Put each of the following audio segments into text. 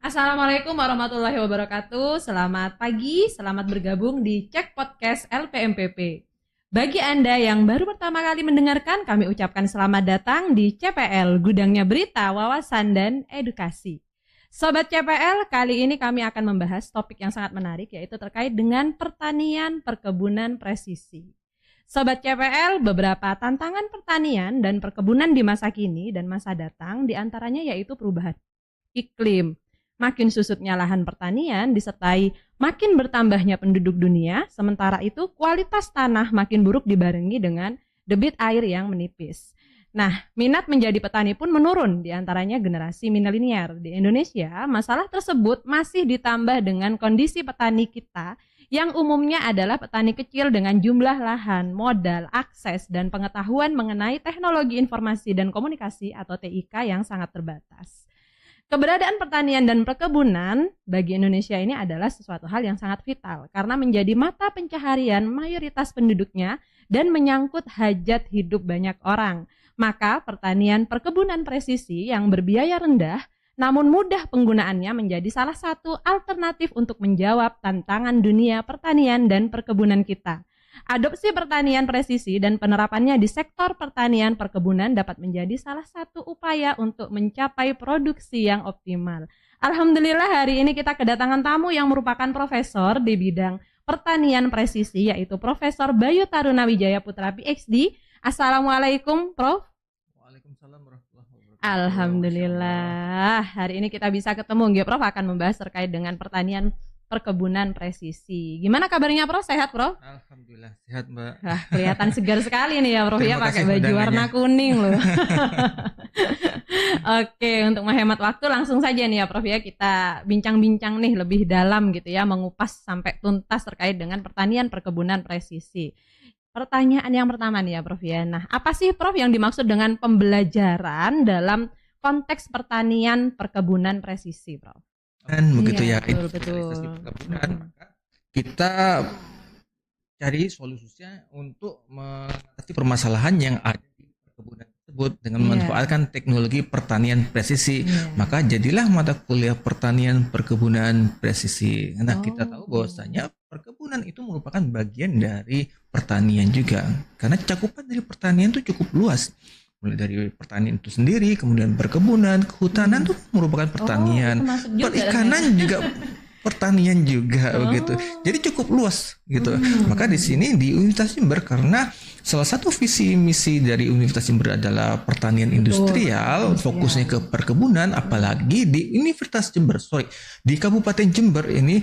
Assalamualaikum warahmatullahi wabarakatuh. Selamat pagi, selamat bergabung di Cek Podcast LPMPP. Bagi Anda yang baru pertama kali mendengarkan, kami ucapkan selamat datang di CPL, gudangnya berita, wawasan, dan edukasi. Sobat CPL, kali ini kami akan membahas topik yang sangat menarik, yaitu terkait dengan pertanian perkebunan presisi. Sobat CPL, beberapa tantangan pertanian dan perkebunan di masa kini dan masa datang, diantaranya yaitu perubahan iklim, makin susutnya lahan pertanian disertai makin bertambahnya penduduk dunia, sementara itu kualitas tanah makin buruk dibarengi dengan debit air yang menipis. Nah, minat menjadi petani pun menurun, diantaranya generasi milenial. Di Indonesia, masalah tersebut masih ditambah dengan kondisi petani kita yang umumnya adalah petani kecil dengan jumlah lahan, modal, akses, dan pengetahuan mengenai teknologi informasi dan komunikasi atau TIK yang sangat terbatas. Keberadaan pertanian dan perkebunan bagi Indonesia ini adalah sesuatu hal yang sangat vital karena menjadi mata pencaharian mayoritas penduduknya dan menyangkut hajat hidup banyak orang. Maka pertanian perkebunan presisi yang berbiaya rendah namun mudah penggunaannya menjadi salah satu alternatif untuk menjawab tantangan dunia pertanian dan perkebunan kita. Adopsi pertanian presisi dan penerapannya di sektor pertanian perkebunan dapat menjadi salah satu upaya untuk mencapai produksi yang optimal. Alhamdulillah hari ini kita kedatangan tamu yang merupakan profesor di bidang pertanian presisi, yaitu Profesor Bayu Taruna Wijaya Putra PhD. Assalamualaikum Prof. Waalaikumsalam warahmatullahi wabarakatuh. Alhamdulillah hari ini kita bisa ketemu. Prof akan membahas terkait dengan pertanian perkebunan presisi. Gimana kabarnya Prof? Sehat Prof? Alhamdulillah sehat Mbak. Wah, kelihatan segar sekali nih ya Prof ya, pakai baju undangannya. warna kuning loh. Oke, untuk menghemat waktu langsung saja nih ya Prof ya, kita bincang-bincang nih lebih dalam gitu ya, mengupas sampai tuntas terkait dengan pertanian perkebunan presisi. Pertanyaan yang pertama nih ya Prof ya. Nah, apa sih Prof yang dimaksud dengan pembelajaran dalam konteks pertanian perkebunan presisi, Prof? Kan begitu Iya, ya, betul, industrialisasi betul. perkebunan, maka kita cari solusinya untuk mengatasi permasalahan yang ada di perkebunan tersebut dengan Iya. memanfaatkan teknologi pertanian presisi. Iya. Maka jadilah mata kuliah pertanian perkebunan presisi. Nah, kita Oh. tahu bahwasanya perkebunan itu merupakan bagian dari pertanian juga. Karena cakupan dari pertanian itu cukup luas. Mulai dari pertanian itu sendiri, kemudian perkebunan, kehutanan itu merupakan pertanian. Oh, itu masuk juga Perikanan juga pertanian juga Oh. begitu. Jadi cukup luas gitu. Maka di sini di Universitas Jember, karena salah satu visi misi dari Universitas Jember adalah pertanian industrial, fokusnya ke perkebunan, apalagi di Universitas Jember, di Kabupaten Jember ini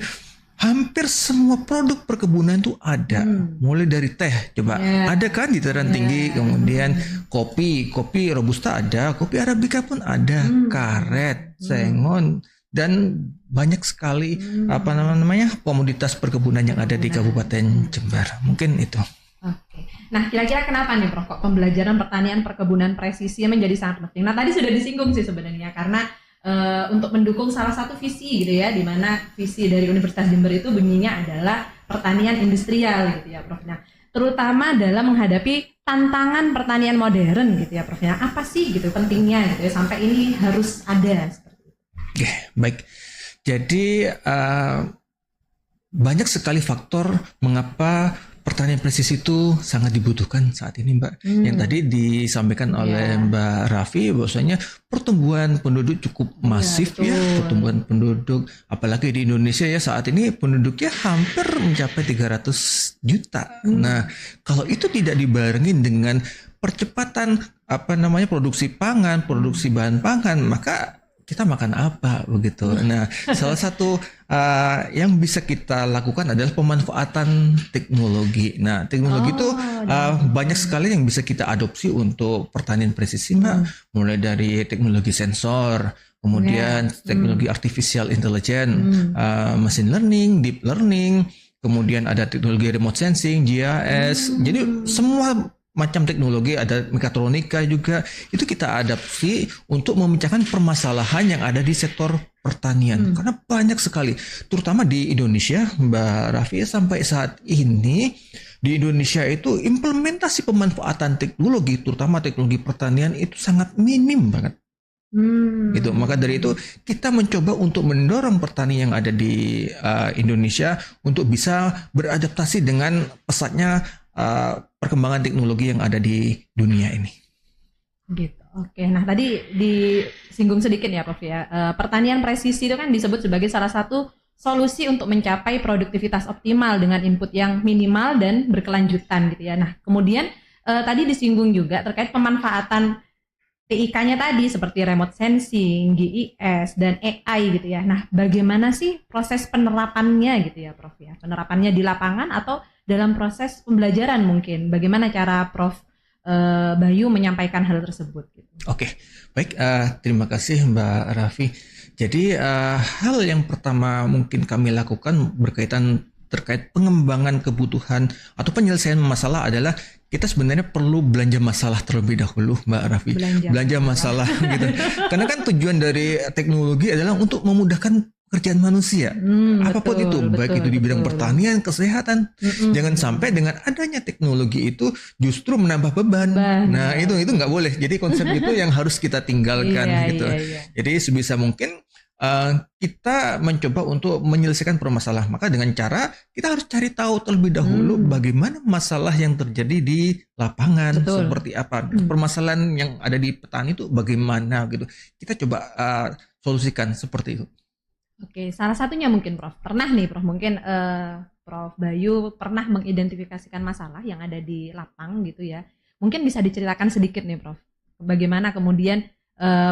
hampir semua produk perkebunan itu ada. Mulai dari teh, coba ada kan di dataran tinggi, kemudian kopi robusta ada, kopi arabica pun ada, karet, sengon, dan banyak sekali apa namanya komoditas perkebunan yang ada di Kabupaten Jember. Mungkin itu. Oke. Nah, kira-kira kenapa nih Prof kok pembelajaran pertanian perkebunan presisi menjadi sangat penting? Nah, tadi sudah disinggung sih sebenarnya karena untuk mendukung salah satu visi gitu ya, di mana visi dari Universitas Jember itu bunyinya adalah pertanian industrial gitu ya Prof. Nah, terutama dalam menghadapi tantangan pertanian modern gitu ya Prof. Nah, apa sih gitu pentingnya gitu ya sampai ini harus ada seperti itu? Oke, baik. Jadi banyak sekali faktor mengapa pertanian presisi itu sangat dibutuhkan saat ini, Mbak. Yang tadi disampaikan oleh Mbak Raffi, bahwasanya pertumbuhan penduduk cukup masif ya, pertumbuhan penduduk, apalagi di Indonesia ya saat ini penduduknya hampir mencapai 300 juta. Nah, kalau itu tidak dibarengi dengan percepatan produksi pangan, produksi bahan pangan, maka kita makan apa begitu. Nah, salah satu yang bisa kita lakukan adalah pemanfaatan teknologi. Nah, teknologi itu banyak sekali yang bisa kita adopsi untuk pertanian presisi, Mbak. Mulai dari teknologi sensor, kemudian teknologi artificial intelligence, machine learning, deep learning, kemudian ada teknologi remote sensing, GIS. Jadi semua macam teknologi, ada mekatronika juga, itu kita adaptasi untuk memecahkan permasalahan yang ada di sektor pertanian. Karena banyak sekali, terutama di Indonesia, Mbak Raffi, sampai saat ini di Indonesia itu implementasi pemanfaatan teknologi, terutama teknologi pertanian itu sangat minim banget. Gitu. Maka dari itu kita mencoba untuk mendorong petani yang ada di Indonesia untuk bisa beradaptasi dengan pesatnya perkembangan teknologi yang ada di dunia ini. Gitu. Oke, nah tadi disinggung sedikit ya Prof ya. Pertanian presisi itu kan disebut sebagai salah satu solusi untuk mencapai produktivitas optimal dengan input yang minimal dan berkelanjutan gitu ya. Nah, kemudian tadi disinggung juga terkait pemanfaatan TIK-nya tadi seperti remote sensing, GIS, dan AI gitu ya. Nah, bagaimana sih proses penerapannya gitu ya Prof ya? Penerapannya di lapangan atau dalam proses pembelajaran mungkin? Bagaimana cara Prof Bayu menyampaikan hal tersebut? Gitu. Oke, baik. Terima kasih Mbak Raffi. Jadi hal yang pertama mungkin kami lakukan berkaitan terkait pengembangan kebutuhan atau penyelesaian masalah adalah kita sebenarnya perlu belanja masalah terlebih dahulu, Mbak Raffi. Belanja masalah gitu. Karena kan tujuan dari teknologi adalah untuk memudahkan pekerjaan manusia. Apapun itu, baik itu di bidang pertanian, kesehatan. Jangan sampai dengan adanya teknologi itu justru menambah beban. Nah, itu nggak boleh. Jadi konsep itu yang harus kita tinggalkan gitu. Jadi sebisa mungkin kita mencoba untuk menyelesaikan permasalahan. Maka dengan cara kita harus cari tahu terlebih dahulu bagaimana masalah yang terjadi di lapangan, seperti apa permasalahan yang ada di petani itu bagaimana gitu. Kita coba solusikan seperti itu. Oke, salah satunya mungkin Prof. Pernah nih Prof, mungkin Prof Bayu pernah mengidentifikasikan masalah yang ada di lapang gitu ya. Mungkin bisa diceritakan sedikit nih Prof. Bagaimana kemudian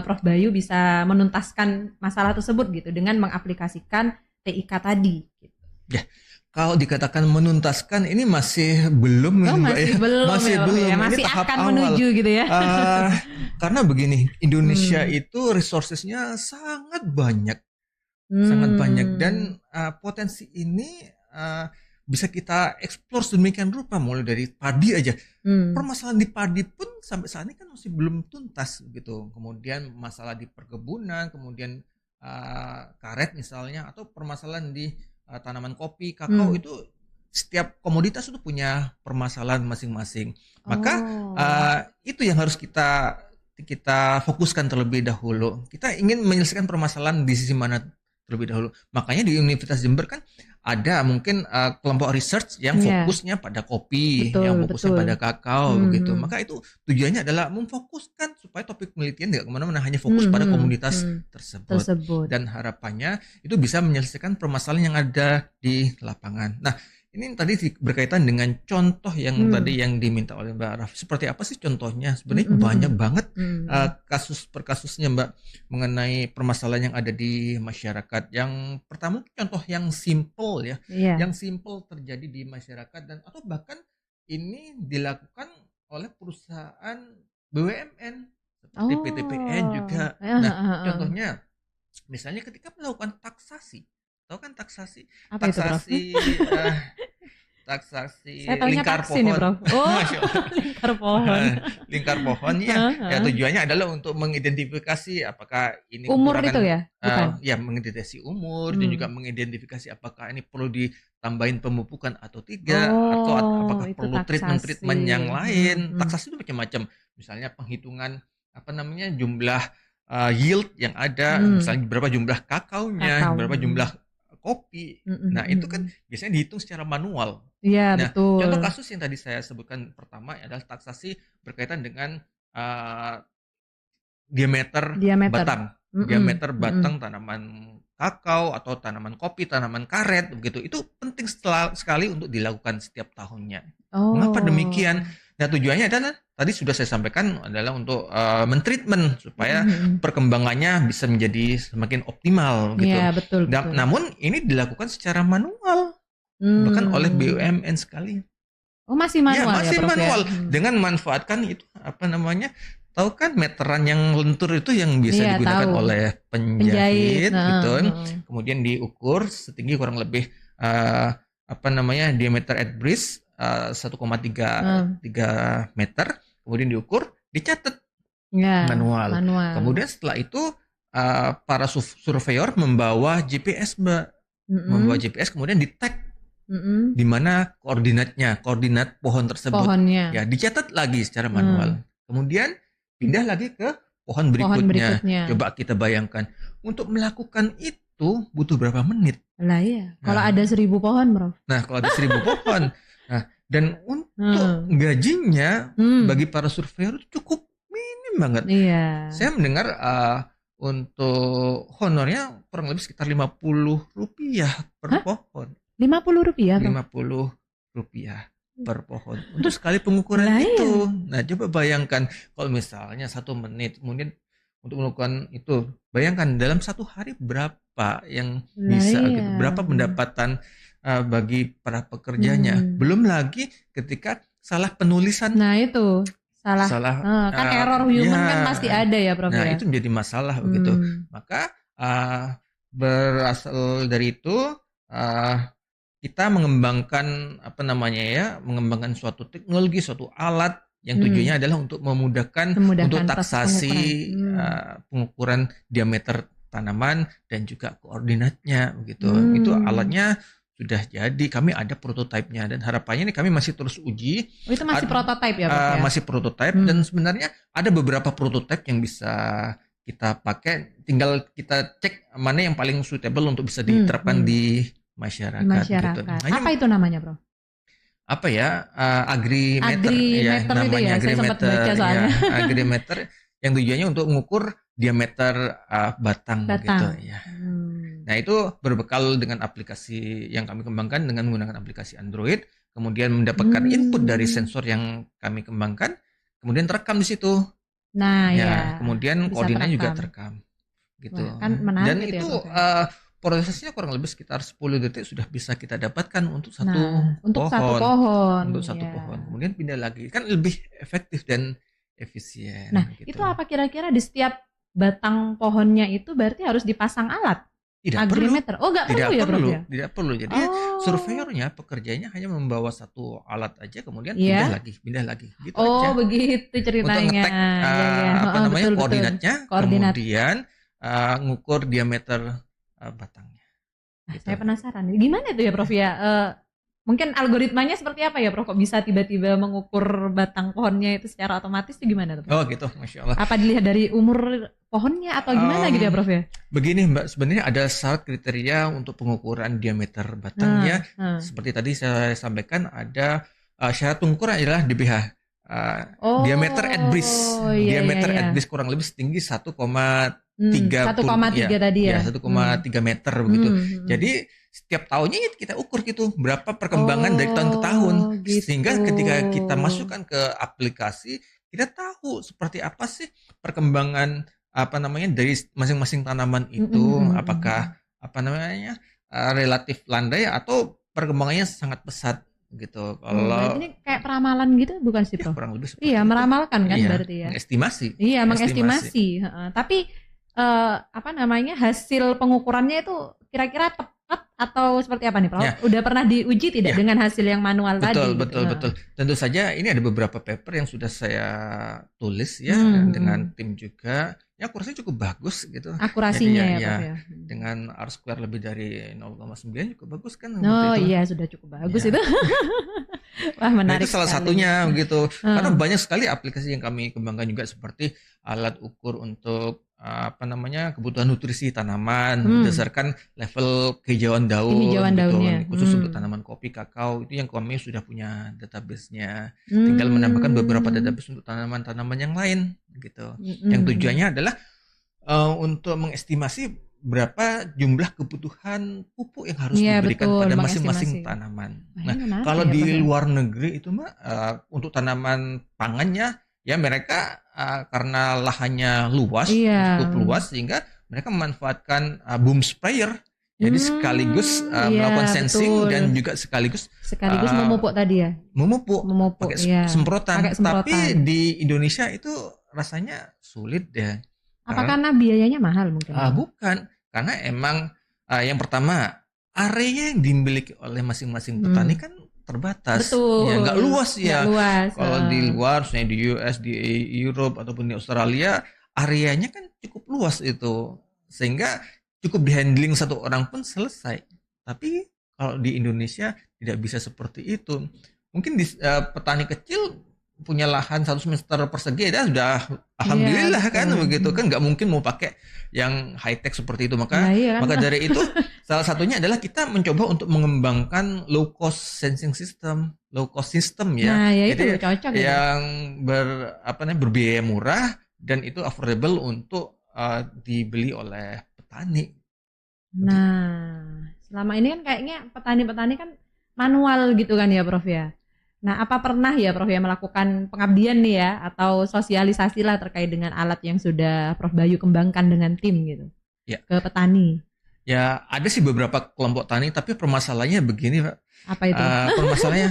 Prof Bayu bisa menuntaskan masalah tersebut gitu dengan mengaplikasikan TIK tadi gitu. Ya, kalau dikatakan menuntaskan ini masih belum masih belum. Masih akan awal. Menuju gitu ya. Karena begini, Indonesia itu resourcesnya sangat banyak. Sangat banyak dan potensi ini bisa kita eksplor sedemikian rupa mulai dari padi aja. Permasalahan di padi pun sampai saat ini kan masih belum tuntas gitu. Kemudian masalah di perkebunan, kemudian karet misalnya, atau permasalahan di tanaman kopi, kakao itu setiap komoditas itu punya permasalahan masing-masing. Maka itu yang harus kita fokuskan terlebih dahulu. Kita ingin menyelesaikan permasalahan di sisi mana terlebih dahulu. Makanya di Universitas Jember kan ada mungkin kelompok research yang fokusnya pada kopi, yang fokusnya pada kakao begitu. Maka itu tujuannya adalah memfokuskan supaya topik penelitian tidak kemana-mana, hanya fokus pada komunitas tersebut. Dan harapannya itu bisa menyelesaikan permasalahan yang ada di lapangan. Nah, ini tadi berkaitan dengan contoh yang tadi yang diminta oleh Mbak Raffi. Seperti apa sih contohnya? Sebenarnya banyak banget kasus per kasusnya Mbak mengenai permasalahan yang ada di masyarakat. Yang pertama contoh yang simple ya, yang simple terjadi di masyarakat dan atau bahkan ini dilakukan oleh perusahaan BUMN seperti PT PN juga. Nah, contohnya misalnya ketika melakukan taksasi. Tahu kan taksasi? Apa taksasi taksasi lingkar pohon. Nih, lingkar pohon. Lingkar pohon ya tujuannya adalah untuk mengidentifikasi apakah ini umur itu ya? Bukan. Ya mengidentifikasi umur dan juga mengidentifikasi apakah ini perlu ditambahin pemupukan atau tidak atau apakah perlu treatment yang lain. Taksasi itu macam-macam. Misalnya penghitungan jumlah yield yang ada, misalnya berapa jumlah kakaonya, berapa jumlah kopi. Nah, itu kan biasanya dihitung secara manual. Iya, nah, betul. Contoh kasus yang tadi saya sebutkan pertama adalah taksasi berkaitan dengan diameter batang. Diameter batang tanaman kakao atau tanaman kopi, tanaman karet begitu. Itu penting sekali untuk dilakukan setiap tahunnya. Mengapa demikian? Nah, tujuannya adalah tadi sudah saya sampaikan adalah untuk mentreatment supaya perkembangannya bisa menjadi semakin optimal gitu. Ya, betul. Namun ini dilakukan secara manual, bahkan oleh BUMN sekali. Oh, masih manual masih manual dengan manfaatkan itu tahu kan meteran yang lentur itu yang bisa digunakan oleh penjahit gitu. Kemudian diukur setinggi kurang lebih diameter at breast 1,3 meter, kemudian diukur, dicatat manual. Kemudian setelah itu para surveyor membawa GPS, Mbak. Membawa GPS kemudian di-tag di mana koordinat pohon tersebut. Ya, dicatat lagi secara manual. Kemudian pindah lagi ke pohon berikutnya. berikutnya. Coba kita bayangkan untuk melakukan itu butuh berapa menit? Lah iya. Kalau Nah. ada 1000 pohon, Bro. Nah, kalau ada 1000 pohon. Nah, dan untuk gajinya bagi para surveyor itu cukup minim banget. Iya. Saya mendengar untuk honornya kurang lebih sekitar Rp50 per pohon. Rp50, Bro. Rp50 per pohon untuk sekali pengukuran Lah, itu. Nah, coba bayangkan kalau misalnya 1 menit, kemudian untuk melakukan itu, bayangkan dalam 1 hari berapa yang bisa iya. gitu, berapa pendapatan bagi para pekerjanya. Belum lagi ketika salah penulisan. Nah, itu salah. Kan error human kan pasti ada ya, Prof. Nah, ya? itu menjadi masalah begitu. Maka berasal dari itu kita mengembangkan mengembangkan suatu teknologi, suatu alat yang tujuannya adalah untuk memudahkan untuk taksasi pengukuran diameter tanaman dan juga koordinatnya begitu. Itu alatnya sudah jadi, kami ada prototipenya dan harapannya ini kami masih terus uji. Itu masih prototipe ya, Prof? Ya? Masih prototipe dan sebenarnya ada beberapa prototipe yang bisa kita pakai, tinggal kita cek mana yang paling suitable untuk bisa diterapkan di masyarakat. Gitu. Apa itu namanya, Bro? Apa ya? Agrimeter. Agrimeter namanya itu ya, agrimeter, saya sempat baca soalnya. Ya, agrimeter yang tujuannya untuk mengukur diameter batang. Gitu ya. Nah, itu berbekal dengan aplikasi yang kami kembangkan dengan menggunakan aplikasi Android, kemudian mendapatkan input dari sensor yang kami kembangkan, kemudian terekam di situ. Nah, ya. Kemudian koordinatnya juga terekam. Gitu. Wah, kan menarik. Dan itu prosesnya kurang lebih sekitar 10 detik sudah bisa kita dapatkan untuk satu pohon. Untuk satu pohon. Kemudian pindah lagi. Kan lebih efektif dan efisien. Nah, gitu. itu apa kira-kira di setiap batang pohonnya itu berarti harus dipasang alat? Tidak agrimeter. perlu. Nggak perlu ya, Prof? Ya? Tidak perlu. Jadi surveyornya pekerjanya hanya membawa satu alat aja, kemudian pindah lagi. Gitu aja. Begitu ceritanya. Untuk ngetek koordinatnya, Koordinat. kemudian ngukur diameter batangnya. Nah, saya penasaran, gimana itu ya, Prof ya? Mungkin algoritmanya seperti apa ya, Prof? Kok bisa tiba-tiba mengukur batang pohonnya itu secara otomatis itu gimana, Prof? Oh gitu, Masya Allah. Apa dilihat dari umur pohonnya atau gimana gitu ya, Prof ya? Begini Mbak, sebenarnya ada syarat kriteria untuk pengukuran diameter batangnya. Seperti tadi saya sampaikan, ada syarat pengukuran adalah DBH. Diameter at breeze. Diameter at breeze kurang lebih setinggi 1,3 tadi ya. 1,3 meter begitu. Jadi setiap tahunnya kita ukur gitu berapa perkembangan dari tahun ke tahun. Gitu. Sehingga ketika kita masukkan ke aplikasi, kita tahu seperti apa sih perkembangan dari masing-masing tanaman itu, apakah relatif landai atau perkembangannya sangat pesat gitu. Kalau ini kayak peramalan gitu bukan sih, Prof? Kurang lebih seperti itu. Meramalkan kan berarti ya. Mengestimasi. Iya, mengestimasi. Tapi hasil pengukurannya itu kira-kira tepat atau seperti apa nih, Prof? Ya. Udah pernah diuji tidak dengan hasil yang manual tadi? Betul. Tentu saja ini ada beberapa paper yang sudah saya tulis ya dengan tim juga. Ya, akurasinya cukup bagus gitu. Akurasinya jadi, ya, Prof ya. Dengan R-square lebih dari 0,9 cukup bagus kan? Iya, sudah cukup bagus itu. Wah, menarik. Itu salah satunya gitu. Karena banyak sekali aplikasi yang kami kembangkan juga seperti alat ukur untuk kebutuhan nutrisi tanaman berdasarkan level kehijauan daun daunnya. Khusus untuk tanaman kopi, kakao itu yang kami sudah punya database-nya. Tinggal menambahkan beberapa database untuk tanaman-tanaman yang lain gitu. Yang tujuannya adalah untuk mengestimasi berapa jumlah kebutuhan pupuk yang harus diberikan pada masing-masing tanaman. Nah, kalau di luar negeri itu Mbak, untuk tanaman pangannya ya mereka karena lahannya luas, cukup luas, sehingga mereka memanfaatkan boom sprayer. Jadi sekaligus melakukan sensing dan juga sekaligus memupuk tadi ya. Memupuk pakai semprotan. Tapi di Indonesia itu rasanya sulit ya. Apa karena biayanya mahal mungkin? Bukan, karena emang yang pertama area yang dimiliki oleh masing-masing petani kan terbatas. Betul. Ya, nggak luas ya. Kalau di luar, misalnya di US, di Europe ataupun di Australia, areanya kan cukup luas itu, sehingga cukup dihandling satu orang pun selesai. Tapi kalau di Indonesia tidak bisa seperti itu. Mungkin di petani kecil punya lahan 1 meter persegi ya sudah alhamdulillah kan begitu kan, nggak mungkin mau pakai yang high tech seperti itu. Maka dari itu salah satunya adalah kita mencoba untuk mengembangkan low cost system ya. Jadi itu cocok yang berbiaya murah dan itu affordable untuk dibeli oleh petani. Nah, selama ini kan kayaknya petani-petani kan manual gitu kan ya Prof ya. Nah, apa pernah ya Prof ya melakukan pengabdian nih ya atau sosialisasi lah terkait dengan alat yang sudah Prof Bayu kembangkan dengan tim gitu ke petani? Ya, ada sih beberapa kelompok tani, tapi permasalahannya begini Pak. Apa itu? Permasalahannya,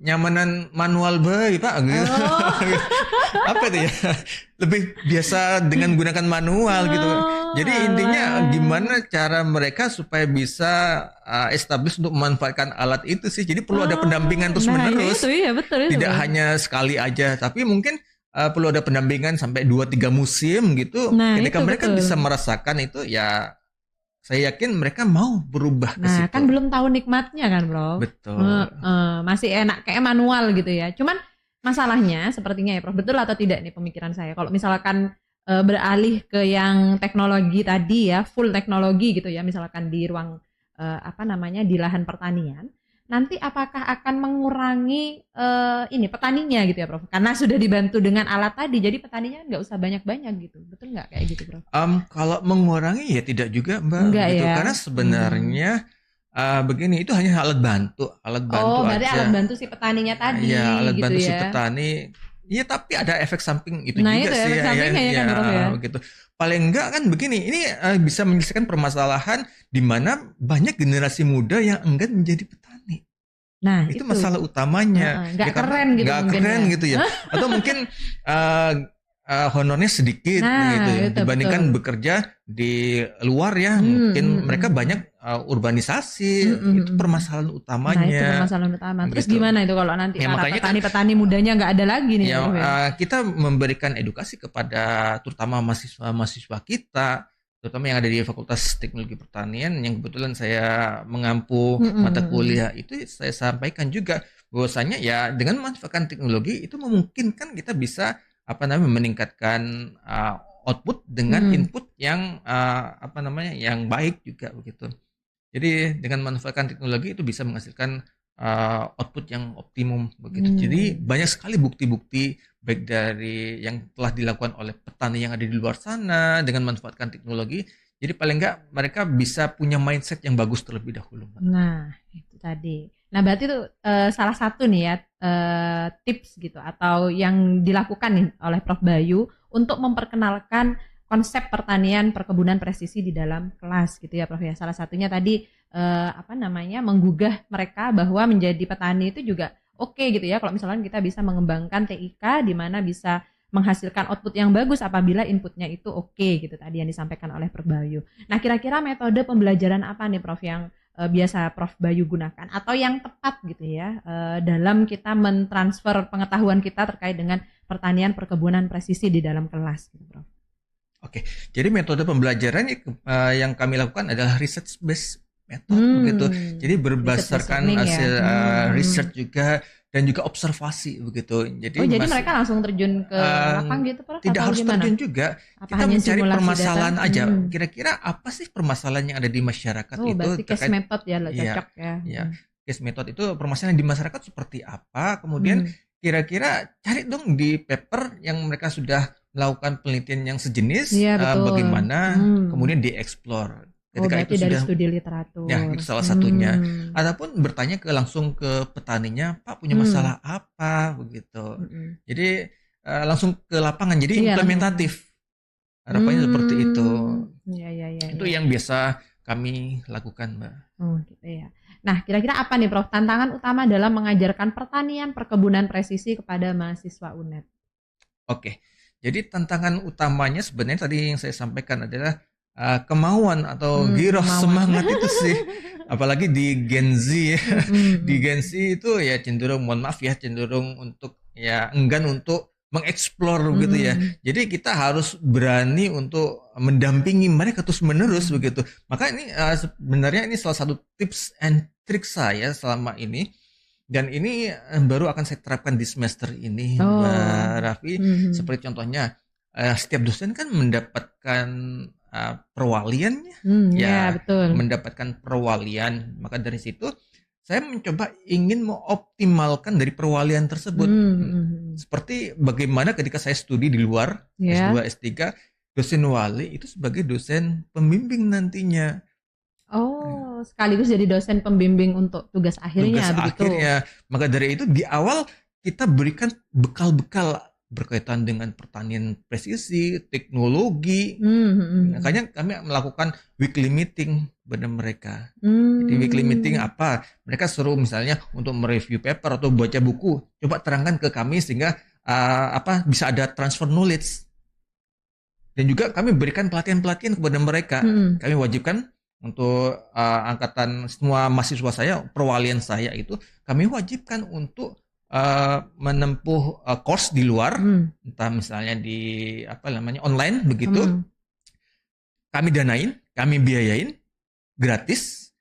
nyamanan manual bae Pak. Gitu. Apa itu ya? Lebih biasa dengan gunakan manual gitu. Jadi intinya gimana cara mereka supaya bisa establish untuk memanfaatkan alat itu sih. Jadi perlu ada pendampingan terus menerus. Betul. Tidak hanya sekali aja, tapi mungkin perlu ada pendampingan sampai 2-3 musim gitu. Ketika mereka bisa merasakan itu ya saya yakin mereka mau berubah ke situ. Nah, kan belum tahu nikmatnya kan, Bro. Betul. Masih enak kayak manual gitu ya. Cuman masalahnya sepertinya ya, Prof, betul atau tidak nih pemikiran saya. Kalau misalkan beralih ke yang teknologi tadi ya, full teknologi gitu ya, misalkan di ruang di lahan pertanian, nanti apakah akan mengurangi petaninya gitu ya Prof? Karena sudah dibantu dengan alat tadi, jadi petaninya nggak usah banyak-banyak gitu, betul nggak kayak gitu Prof? Kalau mengurangi ya tidak juga Mbak, enggak gitu, karena sebenarnya begini, itu hanya alat bantu berarti alat bantu si petaninya tadi. Ya, alat gitu bantu ya. Si petani. Iya, tapi ada efek samping itu juga itu sih. Efek sampingnya ya kan Prof ya. Begitu. Paling enggak kan begini, ini bisa menyelesaikan permasalahan di mana banyak generasi muda yang enggan menjadi petani. Nah, itu masalah utamanya. Nggak keren gitu. Nggak keren gitu ya. Atau mungkin honornya sedikit gitu dibandingkan bekerja di luar ya. Mungkin mereka banyak urbanisasi. Itu permasalahan utamanya. Nah, itu permasalahan utama. Terus gimana itu kalau nanti para petani-petani mudanya nggak ada lagi nih? Kita memberikan edukasi kepada terutama mahasiswa kita, terutama yang ada di Fakultas Teknologi Pertanian yang kebetulan saya mengampu mata kuliah itu, saya sampaikan juga bahwasanya ya dengan memanfaatkan teknologi itu memungkinkan kita bisa meningkatkan output dengan input yang yang baik juga begitu. Jadi dengan memanfaatkan teknologi itu bisa menghasilkan output yang optimum begitu. Jadi banyak sekali bukti-bukti baik dari yang telah dilakukan oleh petani yang ada di luar sana dengan memanfaatkan teknologi. Jadi paling enggak mereka bisa punya mindset yang bagus terlebih dahulu. Nah, itu tadi. Nah, berarti itu salah satu nih ya tips gitu atau yang dilakukan nih oleh Prof Bayu untuk memperkenalkan konsep pertanian perkebunan presisi di dalam kelas gitu ya Prof ya. Salah satunya tadi menggugah mereka bahwa menjadi petani itu juga oke gitu ya kalau misalnya kita bisa mengembangkan TIK di mana bisa menghasilkan output yang bagus apabila inputnya itu oke gitu tadi yang disampaikan oleh Prof Bayu. Nah, kira-kira metode pembelajaran apa nih Prof yang biasa Prof Bayu gunakan atau yang tepat gitu ya dalam kita mentransfer pengetahuan kita terkait dengan pertanian perkebunan presisi di dalam kelas gitu Prof? Oke, jadi metode pembelajaran yang kami lakukan adalah research based method begitu. Jadi berdasarkan hasil research juga dan juga observasi begitu. Jadi mereka langsung terjun ke lapang gitu Prof? Tidak harus terjun juga. Kita mencari permasalahan aja. Kira-kira apa sih permasalahan yang ada di masyarakat itu? Berarti case method ya cocok ya. Iya, case method itu permasalahan di masyarakat seperti apa. Kemudian kira-kira cari dong di paper yang mereka sudah melakukan penelitian yang sejenis, bagaimana kemudian dieksplor. Ketika berarti itu dari sudah, studi literatur. Ya, itu salah satunya. Ataupun bertanya langsung ke petaninya, Pak punya masalah apa begitu. Jadi langsung ke lapangan, jadi implementatif. Harapannya seperti itu. Itu yang biasa kami lakukan, Mbak. Gitu ya. Nah, kira-kira apa nih Prof tantangan utama dalam mengajarkan pertanian perkebunan presisi kepada mahasiswa UNED? Oke. Jadi tantangan utamanya sebenarnya tadi yang saya sampaikan adalah kemauan atau giroh semangat itu sih. Apalagi di Gen Z ya. Di Gen Z itu ya cenderung untuk ya enggan untuk mengeksplor begitu ya. Jadi kita harus berani untuk mendampingi mereka terus menerus begitu. Maka ini sebenarnya ini salah satu tips and trik saya selama ini Dan ini baru akan saya terapkan di semester ini, Mbak Raffi. Seperti contohnya, setiap dosen kan mendapatkan perwaliannya, betul. mendapatkan perwalian. Maka dari situ saya mencoba ingin mengoptimalkan dari perwalian tersebut. Seperti bagaimana ketika saya studi di luar, S2, S3, dosen wali itu sebagai dosen pembimbing nantinya. Sekaligus jadi dosen pembimbing untuk tugas akhirnya. Maka dari itu di awal kita berikan bekal-bekal berkaitan dengan pertanian presisi, teknologi. Makanya kami melakukan weekly meeting pada mereka. Jadi weekly meeting apa? Mereka suruh misalnya untuk mereview paper atau baca buku. Coba terangkan ke kami sehingga bisa ada transfer knowledge. Dan juga kami berikan pelatihan-pelatihan kepada mereka. Kami wajibkan untuk angkatan semua mahasiswa saya, perwalian saya itu kami wajibkan untuk menempuh course di luar, entah misalnya di online begitu. Kami danain, kami biayain gratis,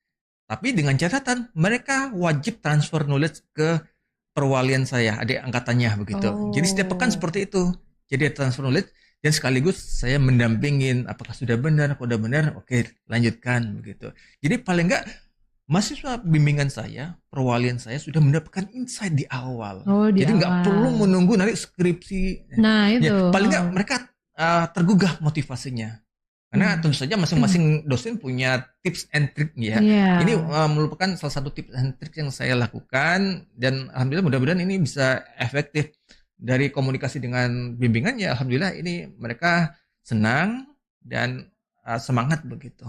tapi dengan catatan mereka wajib transfer knowledge ke perwalian saya, adik angkatannya begitu. Jadi setiap pekan seperti itu. Jadi transfer knowledge. Dan sekaligus saya mendampingin apakah sudah benar, kalau sudah benar, oke lanjutkan begitu. Jadi paling enggak mahasiswa bimbingan saya, perwalian saya sudah mendapatkan insight di awal. Jadi nggak perlu menunggu nanti skripsi. Nah itu. Paling enggak mereka tergugah motivasinya. Karena tentu saja masing-masing dosen punya tips and trick ya. Ini merupakan salah satu tips and trick yang saya lakukan dan alhamdulillah mudah-mudahan ini bisa efektif. Dari komunikasi dengan bimbingan ya alhamdulillah ini mereka senang dan semangat begitu.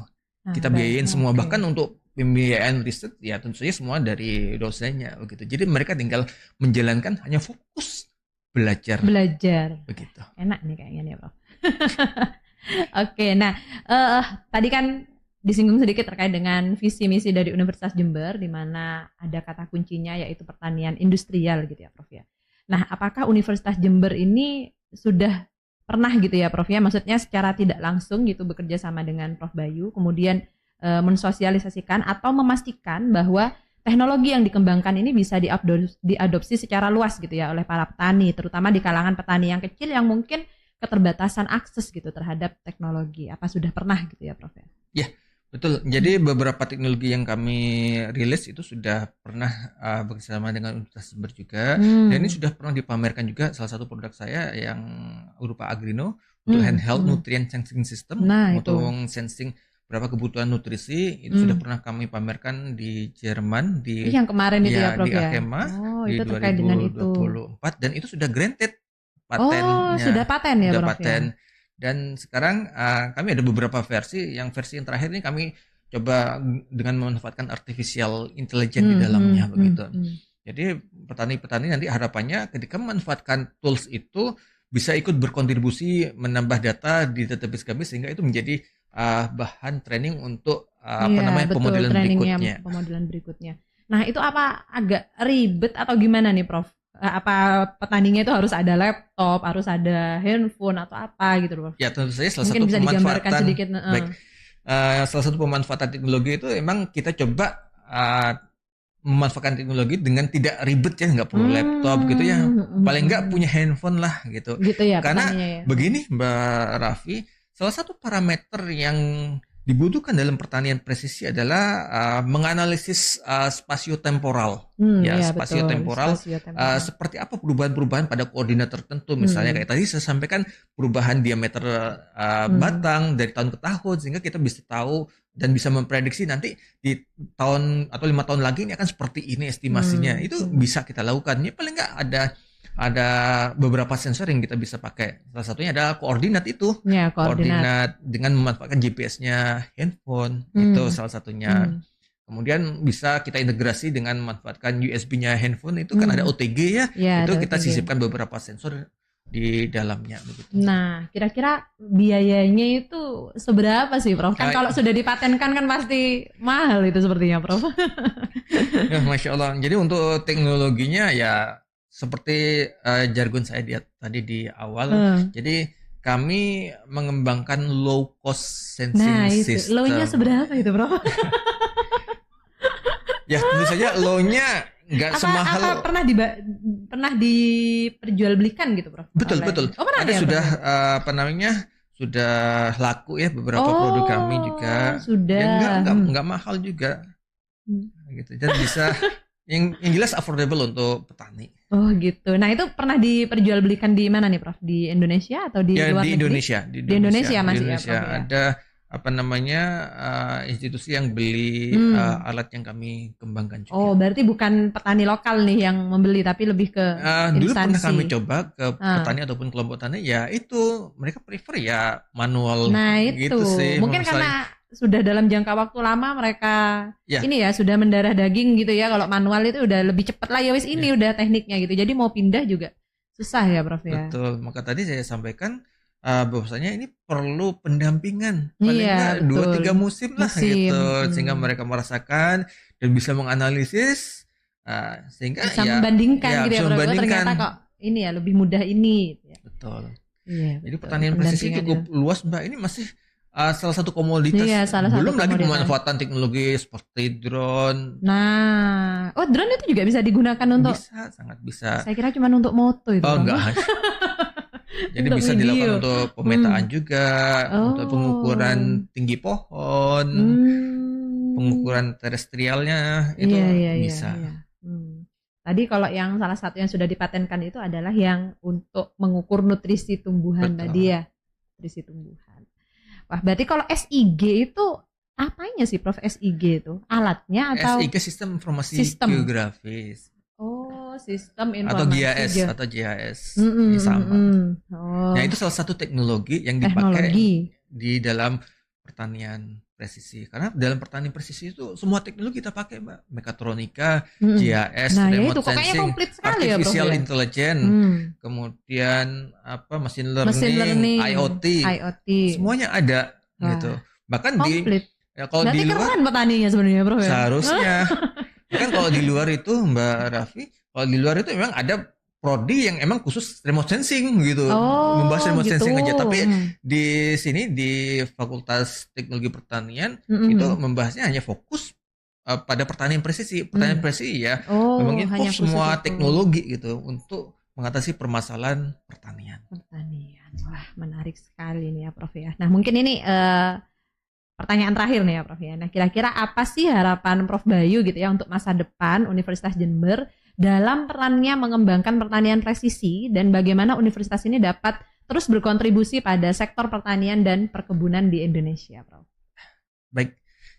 Kita biayain semua bahkan untuk pembiayaan riset ya tentu saja semua dari dosennya begitu. Jadi mereka tinggal menjalankan hanya fokus belajar begitu. Enak nih kayaknya nih Prof. Oke, nah tadi kan disinggung sedikit terkait dengan visi misi dari Universitas Jember di mana ada kata kuncinya yaitu pertanian industrial gitu ya Prof ya. Nah, apakah Universitas Jember ini sudah pernah gitu ya Prof ya, maksudnya secara tidak langsung gitu bekerja sama dengan Prof Bayu, kemudian mensosialisasikan atau memastikan bahwa teknologi yang dikembangkan ini bisa diadopsi secara luas gitu ya oleh para petani, terutama di kalangan petani yang kecil yang mungkin keterbatasan akses gitu terhadap teknologi. Apa sudah pernah gitu ya Prof ya? Ya, betul. Jadi beberapa teknologi yang kami rilis itu sudah pernah bersama dengan Universitas Jember juga. Dan ini sudah pernah dipamerkan juga salah satu produk saya yang berupa Agrino untuk handheld nutrient sensing system, untuk sensing berapa kebutuhan nutrisi. Itu sudah pernah kami pamerkan di Jerman di yang kemarin itu ya Prof di Akema di 2024 dan itu sudah granted patennya. Sudah paten ya Prof paten. Ya? Dan sekarang kami ada beberapa versi. Yang versi yang terakhir ini kami coba dengan memanfaatkan artificial intelligence di dalamnya begitu. Jadi petani-petani nanti harapannya ketika memanfaatkan tools itu bisa ikut berkontribusi menambah data di database kami sehingga itu menjadi bahan training untuk pemodelan berikutnya. Nah itu apa agak ribet atau gimana nih Prof? Apa petaninya itu harus ada laptop, harus ada handphone atau apa gitu Prof? Ya tentu saja salah mungkin satu bisa digambarkan sedikit. Salah satu pemanfaatan teknologi itu emang kita coba memanfaatkan teknologi dengan tidak ribet ya, nggak perlu laptop gitu ya, paling nggak punya handphone lah gitu. Ya, karena begini Mbak Raffi, salah satu parameter yang dibutuhkan dalam pertanian presisi adalah menganalisis spasio-temporal. Spasio-temporal. Seperti apa perubahan-perubahan pada koordinat tertentu. Misalnya kayak tadi saya sampaikan perubahan diameter batang dari tahun ke tahun sehingga kita bisa tahu dan bisa memprediksi nanti di tahun atau 5 tahun lagi ini akan seperti ini estimasinya. Itu bisa kita lakukan. Ini paling nggak ada beberapa sensor yang kita bisa pakai. Salah satunya adalah koordinat itu. Koordinat dengan memanfaatkan GPS-nya handphone. Itu salah satunya. Kemudian bisa kita integrasi dengan memanfaatkan USB-nya handphone. Itu kan ada OTG ya. Itu kita sisipkan beberapa sensor di dalamnya. Begitu. Nah, kira-kira biayanya itu seberapa sih Prof? Kan kalau sudah dipatenkan kan pasti mahal itu sepertinya Prof. Ya, Masya Allah. Jadi untuk teknologinya ya seperti jargon saya tadi di awal, jadi kami mengembangkan low cost sensing system. Low-nya seberapa itu Bro? Ya tentu saja low-nya nggak semahal. Apa pernah diperjualbelikan gitu, Prof? Betul. Oh, pernah Ada ya, sudah Prof? sudah laku ya beberapa Oh, produk kami juga. sudah. Ya nggak mahal juga. Gitu. Dan bisa yang jelas affordable untuk petani. Oh gitu. Nah itu pernah diperjualbelikan di mana nih, Prof? Di Indonesia atau di Ya luar di negeri? Indonesia, Di Indonesia masih ya, Prof, ya? ada institusi yang beli alat yang kami kembangkan juga. Oh, berarti bukan petani lokal nih yang membeli, tapi lebih ke Dulu pernah instansi. kami coba ke petani ataupun kelompok tani, ya itu mereka prefer ya manual. Nah gitu itu sih. mungkin karena sudah dalam jangka waktu lama mereka ini ya sudah mendarah daging gitu ya. Kalau manual itu udah lebih cepat lah ya wis ini udah tekniknya gitu. Jadi mau pindah juga susah ya, Prof ya. Betul. Maka tadi saya sampaikan bahwasanya ini perlu pendampingan paling nggak 2-3 musim lah gitu, sehingga mereka merasakan dan bisa menganalisis, sehingga bisa membandingkan gitu ya, Prof. membandingkan. Ternyata kok ini ya lebih mudah ini. Ya. Betul. Iya, jadi pertanian presisi cukup luas, Mbak. Ini masih salah satu komoditas. Belum lagi pemanfaatan teknologi seperti drone. Nah, drone itu juga bisa digunakan untuk? Bisa, sangat bisa. Saya kira cuma untuk moto itu. Oh, enggak. Jadi bisa dilakukan untuk pemetaan juga, untuk pengukuran tinggi pohon, pengukuran terestrialnya itu bisa. Iya. Tadi kalau yang salah satu yang sudah dipatenkan itu adalah yang untuk mengukur nutrisi tumbuhan. Betul. Tadi ya, nutrisi tumbuhan. Wah, berarti kalau SIG itu apanya sih, Prof? SIG itu alatnya atau? SIG sistem informasi geografis. Oh, sistem informasi atau GIS ini sama. Nah, itu salah satu teknologi yang dipakai di dalam pertanian presisi. Karena dalam pertanian presisi itu semua teknologi kita pakai, Mbak. Mekatronika, GIS, remote sensing, artificial intelligence, kemudian machine learning, IoT. Semuanya ada gitu. Bahkan kalau berarti di luar keren petaninya sebenarnya, Prof. Seharusnya. Kan kalau di luar itu, Mbak Raffi, kalau di luar itu memang ada prodi yang emang khusus remote sensing gitu, membahas remote sensing aja. Tapi di sini di Fakultas Teknologi Pertanian itu membahasnya hanya fokus pada pertanian presisi. Pertanian presisi ya, memang involve semua teknologi gitu untuk mengatasi permasalahan pertanian. Wah, menarik sekali nih ya, Prof ya. Nah, mungkin ini pertanyaan terakhir nih ya, Prof ya. Nah, kira-kira apa sih harapan Prof Bayu gitu ya untuk masa depan Universitas Jember dalam perannya mengembangkan pertanian presisi dan bagaimana universitas ini dapat terus berkontribusi pada sektor pertanian dan perkebunan di Indonesia, Prof? Baik.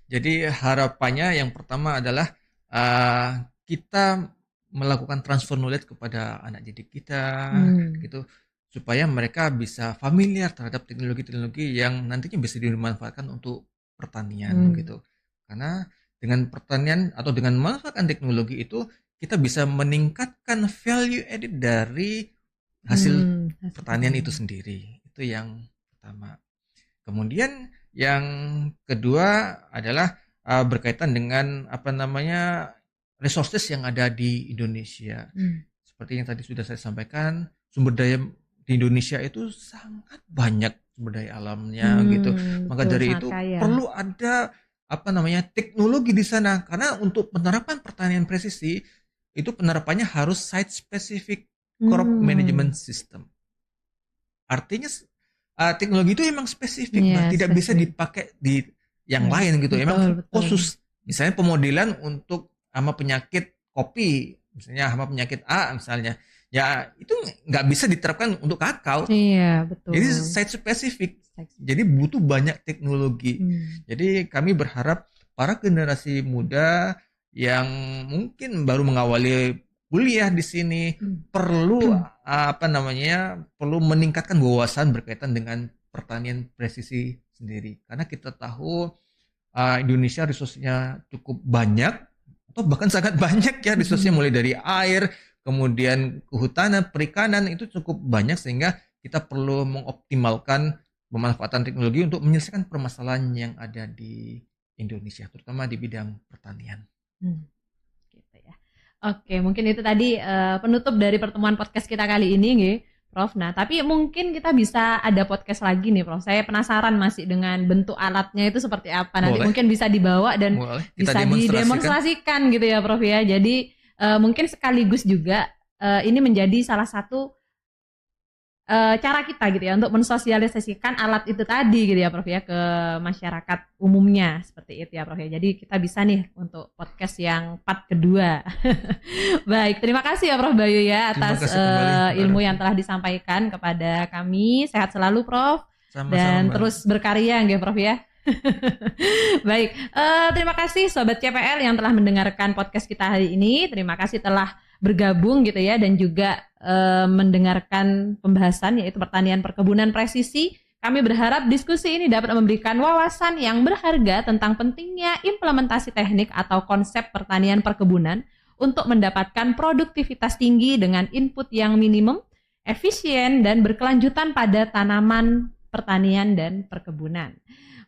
Jadi harapannya yang pertama adalah kita melakukan transfer knowledge kepada anak didik kita gitu, supaya mereka bisa familiar terhadap teknologi-teknologi yang nantinya bisa dimanfaatkan untuk pertanian gitu. Karena dengan pertanian atau dengan memanfaatkan teknologi itu kita bisa meningkatkan value added dari hasil pertanian itu sendiri. Itu yang pertama. Kemudian yang kedua adalah berkaitan dengan resources yang ada di Indonesia. Seperti yang tadi sudah saya sampaikan, sumber daya di Indonesia itu sangat banyak sumber daya alamnya gitu. Maka dari itu perlu ada teknologi di sana, karena untuk penerapan pertanian presisi itu penerapannya harus site specific crop management system. Artinya teknologi itu memang spesifik, tidak bisa dipakai di yang lain gitu. Memang khusus. Misalnya pemodelan untuk hama penyakit kopi, misalnya hama penyakit A misalnya. Ya itu nggak bisa diterapkan untuk kakao. Iya, betul. Jadi site spesifik. Jadi butuh banyak teknologi. Jadi kami berharap para generasi muda yang mungkin baru mengawali kuliah di sini perlu perlu meningkatkan wawasan berkaitan dengan pertanian presisi sendiri. Karena kita tahu Indonesia resource-nya cukup banyak atau bahkan sangat banyak ya resource-nya, mulai dari air, kemudian kehutanan, perikanan, itu cukup banyak, sehingga kita perlu mengoptimalkan pemanfaatan teknologi untuk menyelesaikan permasalahan yang ada di Indonesia, terutama di bidang pertanian. Gitu ya. Oke, mungkin itu tadi penutup dari pertemuan podcast kita kali ini, Prof. Nah, tapi mungkin kita bisa ada podcast lagi nih, Prof. Saya penasaran masih dengan bentuk alatnya itu seperti apa. Nanti Boleh. mungkin bisa dibawa dan Kita bisa didemonstrasikan gitu ya, Prof ya. Jadi mungkin sekaligus juga ini menjadi salah satu cara kita gitu ya untuk mensosialisasikan alat itu tadi gitu ya, Prof ya, ke masyarakat umumnya seperti itu ya, Prof ya. Jadi kita bisa nih untuk podcast yang part kedua. Baik, terima kasih ya Prof Bayu ya atas ilmu yang telah disampaikan kepada kami. Sehat selalu Prof. Sama-sama, dan Mbak. Terus berkarya nggih Prof ya. Baik, terima kasih Sobat CPL yang telah mendengarkan podcast kita hari ini. Terima kasih telah bergabung gitu ya dan juga mendengarkan pembahasan yaitu pertanian perkebunan presisi. Kami berharap diskusi ini dapat memberikan wawasan yang berharga tentang pentingnya implementasi teknik atau konsep pertanian perkebunan untuk mendapatkan produktivitas tinggi dengan input yang minimum, efisien dan berkelanjutan pada tanaman pertanian dan perkebunan.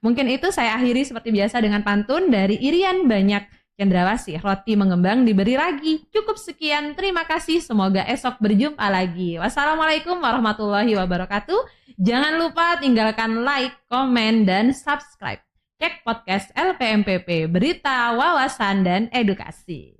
Mungkin itu saya akhiri seperti biasa dengan pantun dari Irian Banyak Cendrawasih, roti mengembang diberi ragi. Cukup sekian, terima kasih. Semoga esok berjumpa lagi. Wassalamualaikum warahmatullahi wabarakatuh. Jangan lupa tinggalkan like, komen, dan subscribe. Cek podcast LPMPP, berita, wawasan, dan edukasi.